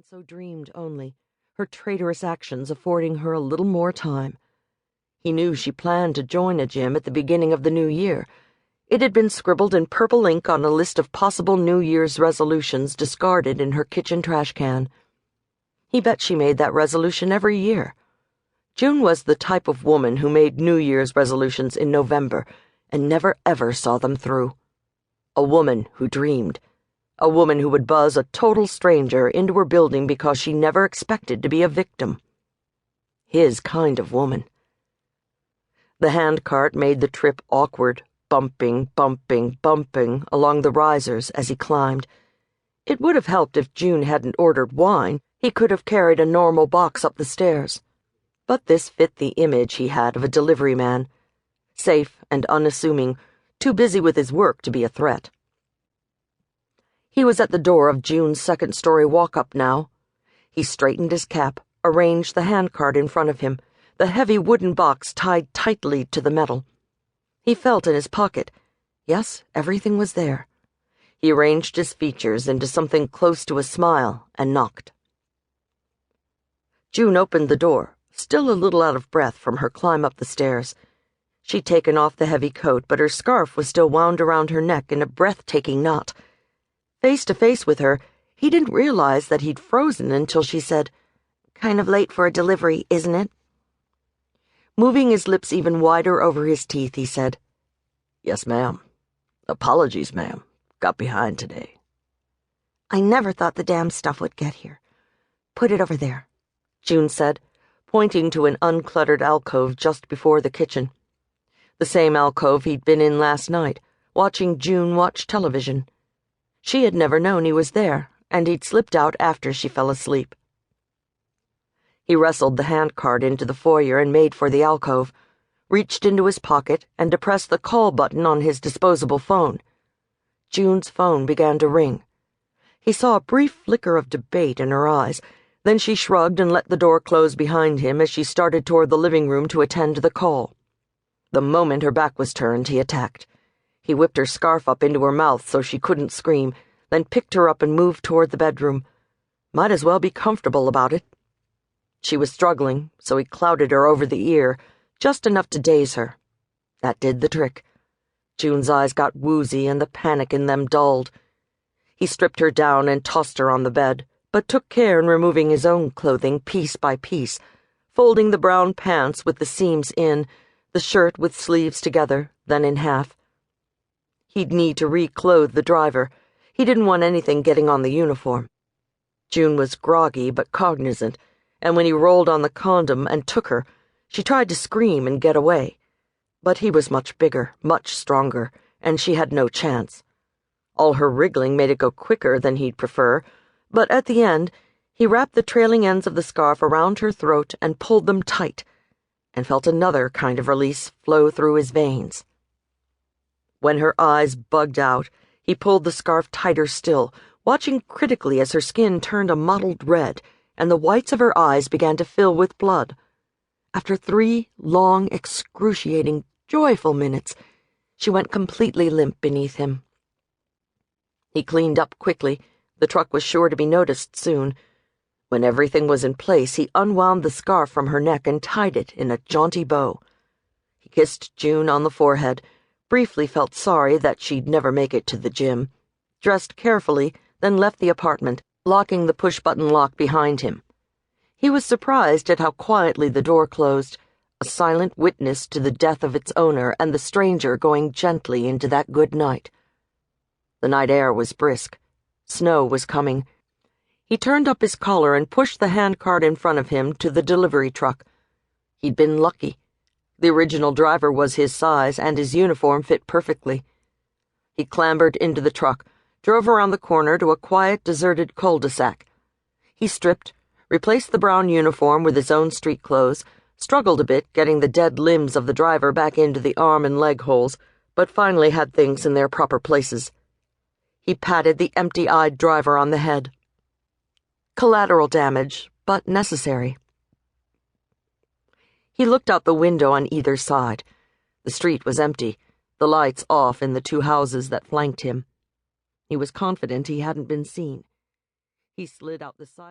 and so dreamed only, her traitorous actions affording her a little more time. He knew she planned to join a gym at the beginning of the new year. It had been scribbled in purple ink on a list of possible New Year's resolutions discarded in her kitchen trash can. He bet she made that resolution every year. June was the type of woman who made New Year's resolutions in November and never ever saw them through. A woman who dreamed. A woman who would buzz a total stranger into her building because she never expected to be a victim. His kind of woman. The handcart made the trip awkward, bumping along the risers as he climbed. It would have helped if June hadn't ordered wine. He could have carried a normal box up the stairs. But this fit the image he had of a delivery man. Safe and unassuming, too busy with his work to be a threat. He was at the door of June's second-story walk-up now. He straightened his cap, arranged the handcart in front of him, the heavy wooden box tied tightly to the metal. He felt in his pocket. Yes, everything was there. He arranged his features into something close to a smile and knocked. June opened the door, still a little out of breath from her climb up the stairs. She'd taken off the heavy coat, but her scarf was still wound around her neck in a breathtaking knot. Face to face with her, he didn't realize that he'd frozen until she said, "Kind of late for a delivery, isn't it?" Moving his lips even wider over his teeth, he said, "Yes, ma'am. Apologies, ma'am. Got behind today." "I never thought the damn stuff would get here. Put it over there," June said, pointing to an uncluttered alcove just before the kitchen. The same alcove he'd been in last night, watching June watch television. She had never known he was there, and he'd slipped out after she fell asleep. He wrestled the handcart into the foyer and made for the alcove, reached into his pocket and depressed the call button on his disposable phone. June's phone began to ring. He saw a brief flicker of debate in her eyes, then she shrugged and let the door close behind him as she started toward the living room to attend to the call. The moment her back was turned, he attacked. He whipped her scarf up into her mouth so she couldn't scream, then picked her up and moved toward the bedroom. Might as well be comfortable about it. She was struggling, so he clouted her over the ear, just enough to daze her. That did the trick. June's eyes got woozy and the panic in them dulled. He stripped her down and tossed her on the bed, but took care in removing his own clothing piece by piece, folding the brown pants with the seams in, the shirt with sleeves together, then in half. He'd need to reclothe the driver. He didn't want anything getting on the uniform. June was groggy but cognizant, and when he rolled on the condom and took her, she tried to scream and get away. But he was much bigger, much stronger, and she had no chance. All her wriggling made it go quicker than he'd prefer, but at the end, he wrapped the trailing ends of the scarf around her throat and pulled them tight, and felt another kind of release flow through his veins. When her eyes bugged out, he pulled the scarf tighter still, watching critically as her skin turned a mottled red and the whites of her eyes began to fill with blood. After 3 long, excruciating, joyful minutes, she went completely limp beneath him. He cleaned up quickly. The truck was sure to be noticed soon. When everything was in place, he unwound the scarf from her neck and tied it in a jaunty bow. He kissed June on the forehead, briefly felt sorry that she'd never make it to the gym, dressed carefully, then left the apartment, locking the push-button lock behind him. He was surprised at how quietly the door closed, a silent witness to the death of its owner and the stranger going gently into that good night. The night air was brisk. Snow was coming. He turned up his collar and pushed the handcart in front of him to the delivery truck. He'd been lucky. The original driver was his size, and his uniform fit perfectly. He clambered into the truck, drove around the corner to a quiet, deserted cul-de-sac. He stripped, replaced the brown uniform with his own street clothes, struggled a bit getting the dead limbs of the driver back into the arm and leg holes, but finally had things in their proper places. He patted the empty-eyed driver on the head. Collateral damage, but necessary. He looked out the window on either side. The street was empty, the lights off in the 2 houses that flanked him. He was confident he hadn't been seen. He slid out the side